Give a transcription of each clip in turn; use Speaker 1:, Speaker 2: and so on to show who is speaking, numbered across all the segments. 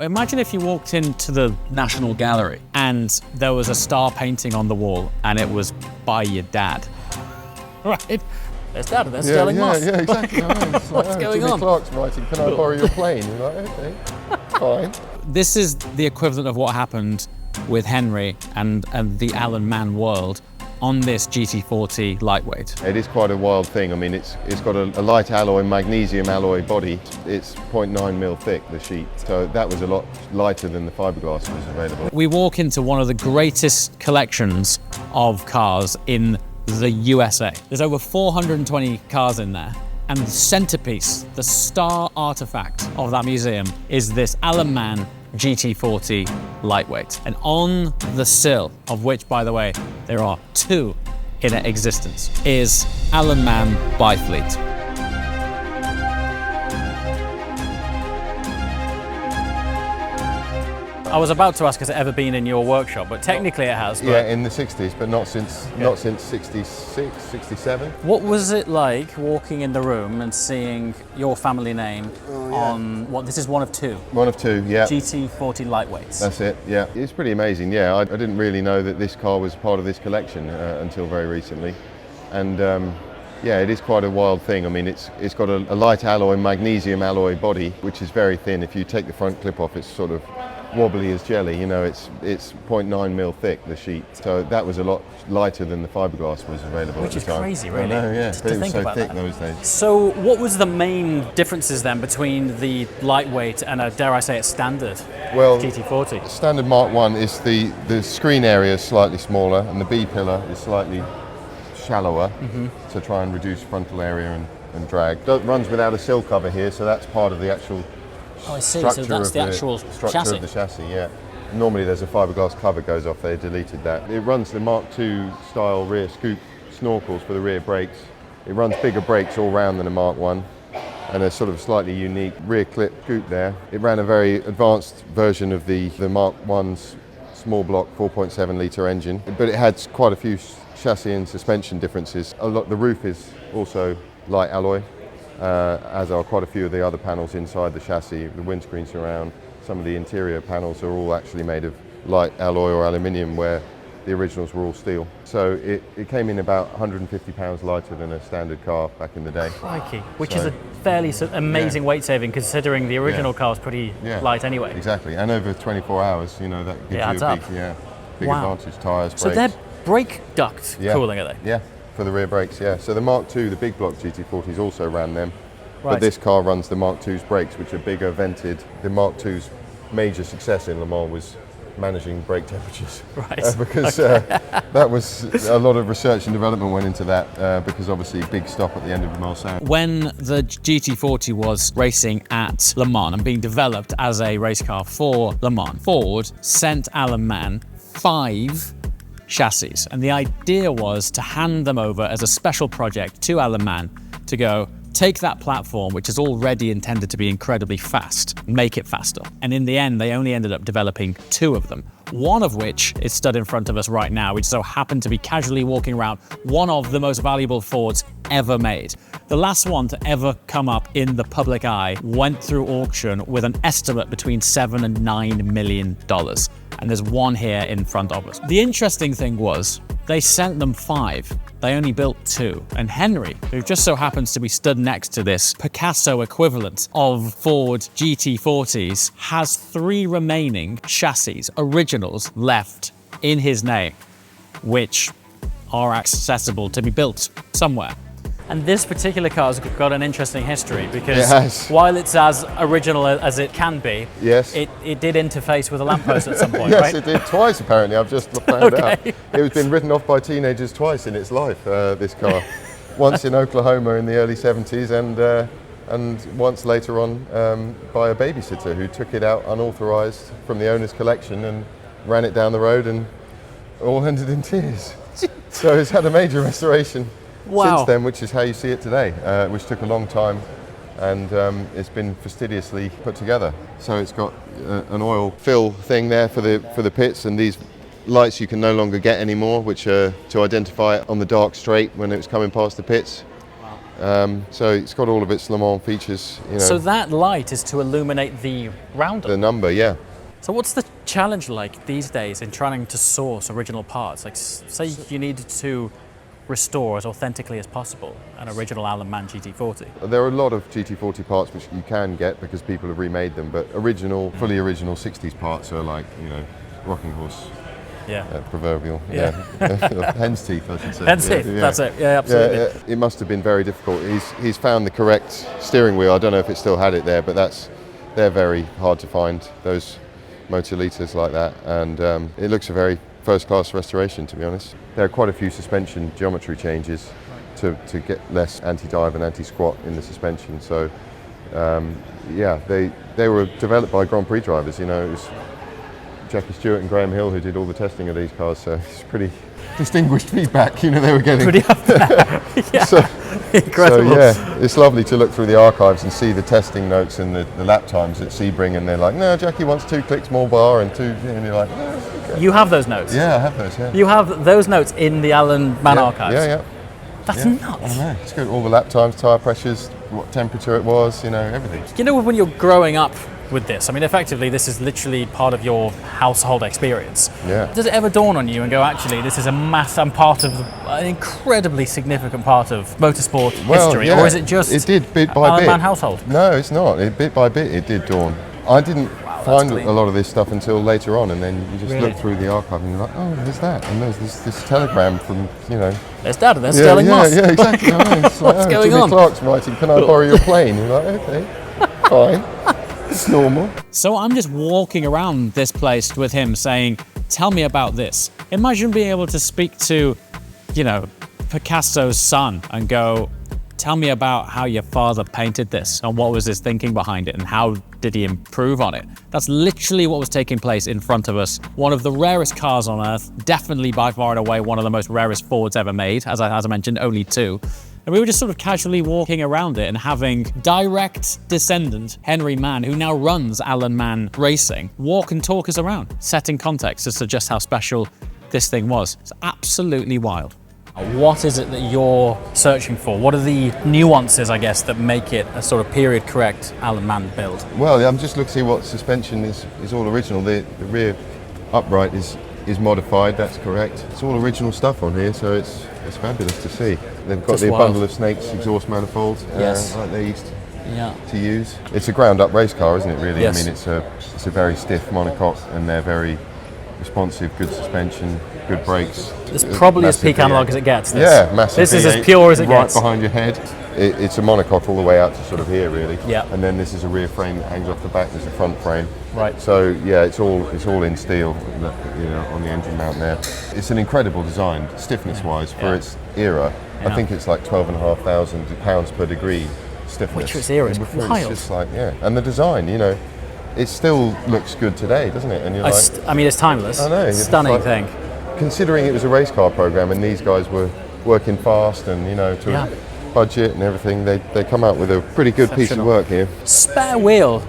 Speaker 1: Imagine if you walked into the National Gallery and there was a star painting on the wall and it was by your dad. Right? There's Dad and there's Sterling Moss.
Speaker 2: Yeah, exactly.
Speaker 1: What's going
Speaker 2: Jimmy
Speaker 1: on?
Speaker 2: Clark's writing, can I borrow your plane? You're like, okay, fine.
Speaker 1: This is the equivalent of what happened with Henry and the Alan Mann world on this GT40 lightweight.
Speaker 2: It is quite a wild thing. I mean, it's got a light alloy, magnesium alloy body. It's 0.9 mil thick, the sheet. So that was a lot lighter than the fiberglass was available.
Speaker 1: We walk into one of the greatest collections of cars in the USA. There's over 420 cars in there. And the centerpiece, the star artifact of that museum is this Alan Mann GT40 lightweight. And on the sill, of which, by the way, there are two in existence, is Alan Mann Byfleet. I was about to ask, has it ever been in your workshop? But technically it has. But
Speaker 2: yeah, in the 60s, but not since 66, 67.
Speaker 1: What was it like walking in the room and seeing your family name on what? This is one of two.
Speaker 2: One of two, yeah.
Speaker 1: GT40 lightweights.
Speaker 2: That's it, yeah. It's pretty amazing, yeah. I didn't really know that this car was part of this collection until very recently. And yeah, it is quite a wild thing. I mean, it's got a light alloy, magnesium alloy body, which is very thin. If you take the front clip off, it's sort of wobbly as jelly. You know, it's 0.9 mil thick, the sheet. So that was a lot lighter than the fiberglass was available
Speaker 1: Which
Speaker 2: at the time.
Speaker 1: Which is crazy, really.
Speaker 2: I know, yeah.
Speaker 1: Just
Speaker 2: But
Speaker 1: to
Speaker 2: it was
Speaker 1: think
Speaker 2: so
Speaker 1: about
Speaker 2: thick
Speaker 1: that.
Speaker 2: those days.
Speaker 1: So what was the main differences then between the lightweight and dare I say it, standard
Speaker 2: Well,
Speaker 1: GT40?
Speaker 2: Standard Mark 1 is the screen area is slightly smaller and the B pillar is slightly shallower to try and reduce frontal area and drag. It runs without a sill cover here, so that's part of the actual
Speaker 1: Oh, I see.
Speaker 2: structure,
Speaker 1: So that's
Speaker 2: of
Speaker 1: the actual
Speaker 2: structure
Speaker 1: chassis.
Speaker 2: of the chassis. Yeah. Normally there's a fiberglass cover goes off. They deleted that. It runs the Mark II style rear scoop snorkels for the rear brakes. It runs bigger brakes all round than a Mark 1 and a sort of slightly unique rear clip scoop there. It ran a very advanced version of the Mark 1's small block 4.7 litre engine, but it had quite a few chassis and suspension differences. The roof is also light alloy, as are quite a few of the other panels inside the chassis. The windscreen surround, some of the interior panels are all actually made of light alloy or aluminium, where the originals were all steel. So it came in about 150 pounds lighter than a standard car back in the day.
Speaker 1: Crikey, which is a fairly amazing weight saving considering the original car was pretty light anyway.
Speaker 2: Exactly, and over 24 hours, you know, that gives you a big advantage. Tyres, brakes.
Speaker 1: So they're brake duct cooling, are they?
Speaker 2: Yeah, for the rear brakes, yeah. So the Mark II, the big block GT40s also ran them.
Speaker 1: Right.
Speaker 2: But this car runs the Mark II's brakes, which are bigger, vented. The Mark II's major success in Le Mans was managing brake temperatures.
Speaker 1: Right.
Speaker 2: Because that was a lot of research and development went into that, because obviously big stop at the end of Mulsanne.
Speaker 1: When the GT40 was racing at Le Mans and being developed as a race car for Le Mans, Ford sent Alan Mann 5 chassis, and the idea was to hand them over as a special project to Alan Mann to go, take that platform, which is already intended to be incredibly fast, make it faster. And in the end, they only ended up developing 2 of them, one of which is stood in front of us right now, which so happened to be casually walking around one of the most valuable Fords ever made. The last one to ever come up in the public eye went through auction with an estimate between $7 and $9 million. And there's one here in front of us. The interesting thing was, they sent them 5. They only built 2. And Henry, who just so happens to be stood next to this Picasso equivalent of Ford GT40s, has 3 remaining chassis, originals, left in his name, which are accessible to be built somewhere. And this particular car's got an interesting history because while it's as original as it can be, it did interface with a lamppost at some point,
Speaker 2: yes,
Speaker 1: right?
Speaker 2: It did twice apparently, I've just found out. It has been written off by teenagers twice in its life, this car. Once in Oklahoma in the early 70s and once later on by a babysitter who took it out unauthorised from the owner's collection and ran it down the road and all ended in tears. So it's had a major restoration.
Speaker 1: Wow.
Speaker 2: Since then, which is how you see it today, which took a long time, and it's been fastidiously put together. So it's got an oil fill thing there for the pits, and these lights you can no longer get anymore, which are to identify it on the dark straight when it was coming past the pits. So it's got all of its Le Mans features. You know,
Speaker 1: So that light is to illuminate the roundup.
Speaker 2: the number, yeah.
Speaker 1: So what's the challenge like these days in trying to source original parts? Like, say you needed to restore as authentically as possible an original Alan Mann GT40.
Speaker 2: There are a lot of GT40 parts which you can get because people have remade them, but fully original 60s parts are like, you know, rocking horse.
Speaker 1: Yeah.
Speaker 2: Proverbial.
Speaker 1: Yeah.
Speaker 2: Hen's teeth, I should say.
Speaker 1: Hen's teeth, that's it. Yeah, absolutely.
Speaker 2: Yeah, it must have been very difficult. He's found the correct steering wheel. I don't know if it still had it there, but they're very hard to find, those motolitas like that, and it looks a very first-class restoration, to be honest. There are quite a few suspension geometry changes to get less anti-dive and anti-squat in the suspension. So, yeah, they were developed by Grand Prix drivers. You know, it was Jackie Stewart and Graham Hill who did all the testing of these cars, so it's pretty distinguished feedback, you know, they were getting.
Speaker 1: Pretty up there. Yeah.
Speaker 2: So
Speaker 1: incredible.
Speaker 2: yeah, it's lovely to look through the archives and see the testing notes and the lap times at Sebring, and they're like, no, Jackie wants 2 clicks more bar and 2, and you're like, oh, okay.
Speaker 1: You have those notes?
Speaker 2: Yeah, I have those, yeah.
Speaker 1: You have those notes in the Alan Mann archives?
Speaker 2: Yeah.
Speaker 1: That's nuts.
Speaker 2: I know, it's good. All the lap times, tyre pressures, what temperature it was, you know, everything.
Speaker 1: You know, when you're growing up with this, I mean, effectively, this is literally part of your household experience.
Speaker 2: Yeah.
Speaker 1: Does it ever dawn on you and go, actually, this is I'm part of an incredibly significant part of motorsport history,
Speaker 2: yeah,
Speaker 1: or is it just
Speaker 2: it did bit by
Speaker 1: Alan
Speaker 2: bit.
Speaker 1: Mann household?
Speaker 2: No, it's not. Bit by bit, it did dawn. I didn't find
Speaker 1: clean.
Speaker 2: a lot of this stuff until later on, and then you just
Speaker 1: Really?
Speaker 2: look through the archive and you're like, oh, there's that, and there's this telegram from, you know.
Speaker 1: There's Dad and there's Sterling Moss.
Speaker 2: Yeah, exactly. I know. It's like,
Speaker 1: What's going
Speaker 2: Jimmy
Speaker 1: on?
Speaker 2: Clark's writing, can I borrow your plane? You're like, okay, fine. It's normal.
Speaker 1: So I'm just walking around this place with him saying, tell me about this. Imagine being able to speak to, you know, Picasso's son and go, tell me about how your father painted this and what was his thinking behind it and how did he improve on it. That's literally what was taking place in front of us. One of the rarest cars on earth, definitely by far and away one of the most rarest Fords ever made, as I mentioned, only 2. And we were just sort of casually walking around it and having direct descendant Henry Mann, who now runs Alan Mann Racing, walk and talk us around, setting context as to just how special this thing was. It's absolutely wild. What is it that you're searching for? What are the nuances, I guess, that make it a sort of period correct Alan Mann build?
Speaker 2: Well, I'm just looking to see what suspension is all original. The rear upright is modified, that's correct. It's all original stuff on here, so it's fabulous to see. They've got
Speaker 1: Just
Speaker 2: the
Speaker 1: wild.
Speaker 2: bundle of snakes exhaust manifold,
Speaker 1: Yes.
Speaker 2: like they used
Speaker 1: Yeah.
Speaker 2: to use. It's a ground-up race car, isn't it? Really,
Speaker 1: Yes.
Speaker 2: I mean, it's a very stiff monocoque, and they're very responsive, good suspension, good brakes.
Speaker 1: It's probably as peak
Speaker 2: Massive
Speaker 1: analog
Speaker 2: V8.
Speaker 1: as it gets.
Speaker 2: Yeah, massive.
Speaker 1: This is as
Speaker 2: V8
Speaker 1: pure as it
Speaker 2: right
Speaker 1: gets.
Speaker 2: behind your head. It's a monocoque all the way out to sort of here, really.
Speaker 1: Yeah.
Speaker 2: And then this is a rear frame that hangs off the back. There's a front frame.
Speaker 1: Right.
Speaker 2: So yeah, it's all in steel, you know, on the engine mount there. It's an incredible design, stiffness-wise, for
Speaker 1: Yeah.
Speaker 2: its era.
Speaker 1: Yeah.
Speaker 2: I think it's like 12,500 pounds per degree stiffness.
Speaker 1: Which for its era is
Speaker 2: It's
Speaker 1: wild.
Speaker 2: just like, yeah, and the design, you know, it still looks good today, doesn't it? And you're like,
Speaker 1: I mean, it's timeless.
Speaker 2: I know, it's
Speaker 1: Stunning
Speaker 2: like-
Speaker 1: thing.
Speaker 2: considering it was a race car program and these guys were working fast and, you know, to
Speaker 1: Yeah.
Speaker 2: a budget and everything, they come out with a pretty good piece of
Speaker 1: Exceptional.
Speaker 2: work here.
Speaker 1: Spare wheel.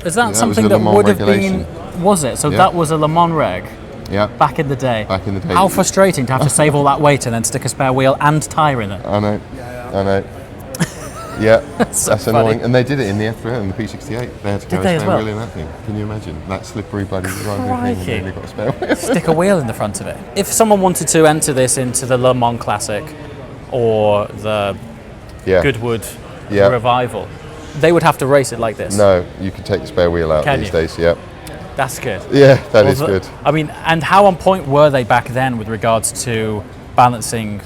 Speaker 1: Is that
Speaker 2: was
Speaker 1: something
Speaker 2: the
Speaker 1: that
Speaker 2: Le Mans
Speaker 1: would have
Speaker 2: regulation.
Speaker 1: been? Was it? So
Speaker 2: Yeah.
Speaker 1: that was a Le Mans reg
Speaker 2: Yeah,
Speaker 1: back in the day.
Speaker 2: back in the day.
Speaker 1: How frustrating to have to save all that weight and then stick a spare wheel and tyre in it.
Speaker 2: I know. Yeah,
Speaker 1: So
Speaker 2: that's
Speaker 1: funny.
Speaker 2: annoying. And they did it in the F3 and the P68. They had to
Speaker 1: Did
Speaker 2: carry
Speaker 1: they
Speaker 2: a
Speaker 1: as
Speaker 2: spare
Speaker 1: well?
Speaker 2: wheel in that thing. Can you imagine? That slippery bloody driving thing, and
Speaker 1: Crikey.
Speaker 2: then they got a spare wheel.
Speaker 1: Stick a wheel in the front of it. If someone wanted to enter this into the Le Mans Classic or the
Speaker 2: Yeah.
Speaker 1: Goodwood
Speaker 2: Yeah.
Speaker 1: Revival, they would have to race it like this.
Speaker 2: No, you can take the spare wheel out
Speaker 1: Can
Speaker 2: these
Speaker 1: you?
Speaker 2: days, yeah.
Speaker 1: That's good.
Speaker 2: Yeah, that
Speaker 1: Well,
Speaker 2: is good.
Speaker 1: I mean, and how on point were they back then with regards to balancing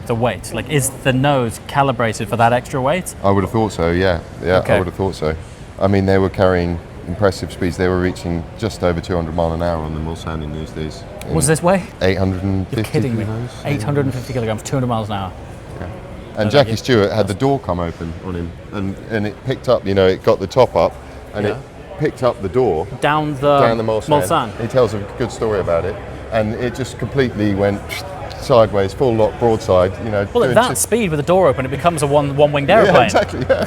Speaker 1: the weight? Like, is the nose calibrated for that extra weight?
Speaker 2: I would have thought so, yeah. Yeah,
Speaker 1: Okay.
Speaker 2: I would have thought so. I mean, they were carrying impressive speeds. They were reaching just over 200 mile an hour on them all sounding these days.
Speaker 1: What does this weigh?
Speaker 2: 850
Speaker 1: You're kidding me.
Speaker 2: kilos.
Speaker 1: 850 kilograms, 200 miles an hour.
Speaker 2: And Jackie Stewart had the door come open on him, and it picked up, you know, it got the top up, and
Speaker 1: Yeah.
Speaker 2: it picked up the door
Speaker 1: Down the
Speaker 2: Mulsanne. He tells a good story about it, and it just completely went sideways, full lock, broadside, you know.
Speaker 1: Well, at
Speaker 2: doing
Speaker 1: that speed with the door open, it becomes a one-winged aeroplane.
Speaker 2: Yeah, exactly, yeah.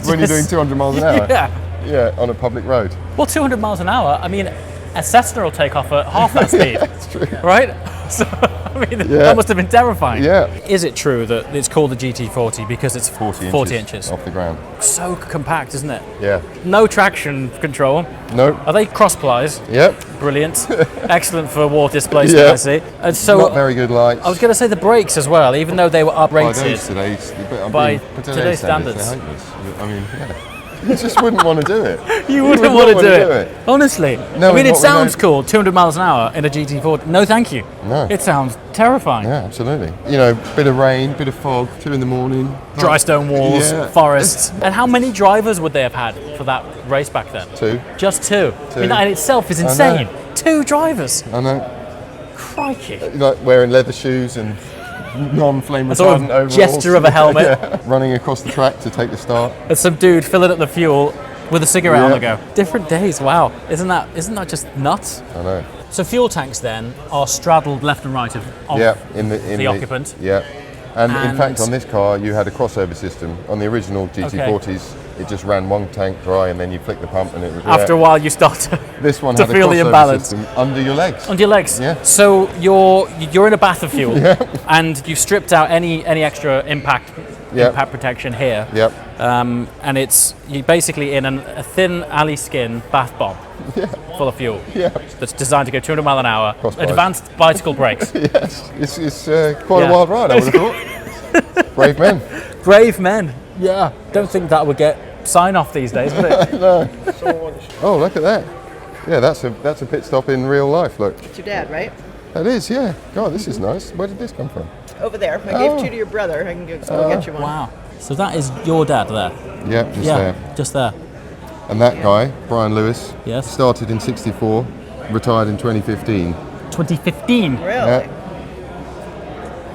Speaker 2: When you're doing 200 miles an hour.
Speaker 1: Yeah.
Speaker 2: Yeah, on a public road.
Speaker 1: Well, 200 miles an hour, I mean, a Cessna will take off at half that speed.
Speaker 2: That's true.
Speaker 1: Right? So, I mean, that must have been terrifying.
Speaker 2: Yeah.
Speaker 1: Is it true that it's called the GT40 because it's
Speaker 2: 40
Speaker 1: inches?
Speaker 2: off the ground.
Speaker 1: So compact, isn't it?
Speaker 2: Yeah.
Speaker 1: No traction control.
Speaker 2: Nope.
Speaker 1: Are they cross plies?
Speaker 2: Yep.
Speaker 1: Brilliant. Excellent for water displacement, I see. And so,
Speaker 2: not very good lights.
Speaker 1: I was going to say the brakes as well, even though they were uprated.
Speaker 2: By
Speaker 1: today's standards.
Speaker 2: They're hopeless. I mean, yeah. You just wouldn't want to do it.
Speaker 1: You wouldn't want to do it. Honestly.
Speaker 2: No,
Speaker 1: I mean, it sounds cool, 200 miles an hour in a GT40. No, thank you.
Speaker 2: No.
Speaker 1: It sounds terrifying.
Speaker 2: Yeah, absolutely. You know, bit of rain, bit of fog, 2 in the morning.
Speaker 1: Dry stone walls, forests. And how many drivers would they have had for that race back then?
Speaker 2: 2.
Speaker 1: Just 2. I mean, that in itself is insane. 2 drivers.
Speaker 2: I know.
Speaker 1: Crikey.
Speaker 2: Like wearing leather shoes and non-flame retardant overalls.
Speaker 1: Gesture of a helmet.
Speaker 2: Running across the track to take the start.
Speaker 1: And some dude filling up the fuel with a cigarette on the go. Different days, wow. Isn't that just nuts?
Speaker 2: I know.
Speaker 1: So fuel tanks then are straddled left and right of
Speaker 2: in the
Speaker 1: occupant.
Speaker 2: Yeah. And in fact, on this car, you had a crossover system. On the original GT40s, it just ran one tank dry, and then you flick the pump, and it was.
Speaker 1: After a while, you start to,
Speaker 2: this one
Speaker 1: to
Speaker 2: had
Speaker 1: feel
Speaker 2: a
Speaker 1: the
Speaker 2: crossover
Speaker 1: imbalance
Speaker 2: system under your legs.
Speaker 1: Under your legs.
Speaker 2: Yeah.
Speaker 1: So you're in a bath of fuel, and you've stripped out any extra impact protection here.
Speaker 2: Yep.
Speaker 1: And you're basically in a thin alley skin bath bomb full of fuel.
Speaker 2: Yeah.
Speaker 1: That's designed to go 200 mile an hour.
Speaker 2: Crossbite.
Speaker 1: Advanced bicycle brakes.
Speaker 2: Yes. It's quite a wild ride, I would have thought. Brave men.
Speaker 1: Brave men. Yeah. Don't think that would get sign off these days, would it?
Speaker 2: No. Oh, look at that. Yeah, that's a pit stop in real life. Look.
Speaker 3: It's your dad, right?
Speaker 2: That is, yeah. God, this is nice. Where did this come from?
Speaker 3: Over there. I gave 2 to your brother. I can go get you one.
Speaker 1: Wow. So that is your dad there?
Speaker 2: Yeah, there.
Speaker 1: Just there.
Speaker 2: And that guy, Brian Lewis,
Speaker 1: yes,
Speaker 2: started in '64, retired in 2015.
Speaker 1: 2015?
Speaker 3: Really?
Speaker 2: Yeah.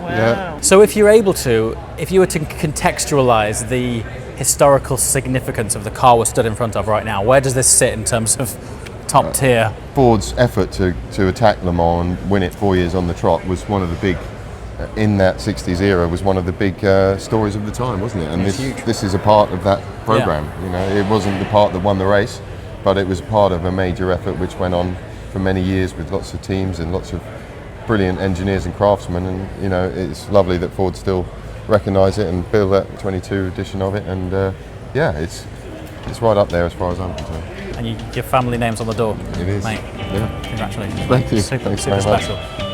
Speaker 3: Wow.
Speaker 2: Yeah.
Speaker 1: So if you were to contextualize the historical significance of the car we're stood in front of right now, where does this sit in terms of top tier?
Speaker 2: Ford's effort to attack Le Mans and win it 4 years on the trot was one of the big, in that 60s era, was one of the big stories of the time, wasn't it? And this is a part of that program.
Speaker 1: Yeah.
Speaker 2: You know, it wasn't the part that won the race, but it was part of a major effort which went on for many years with lots of teams and lots of brilliant engineers and craftsmen. And you know, it's lovely that Ford still recognise it and build that 22 edition of it. And it's right up there as far as I'm concerned.
Speaker 1: And your family name's on the door.
Speaker 2: It is.
Speaker 1: Mate.
Speaker 2: Yeah.
Speaker 1: Congratulations.
Speaker 2: Thank you.
Speaker 1: Super
Speaker 2: Thanks very
Speaker 1: special.
Speaker 2: much.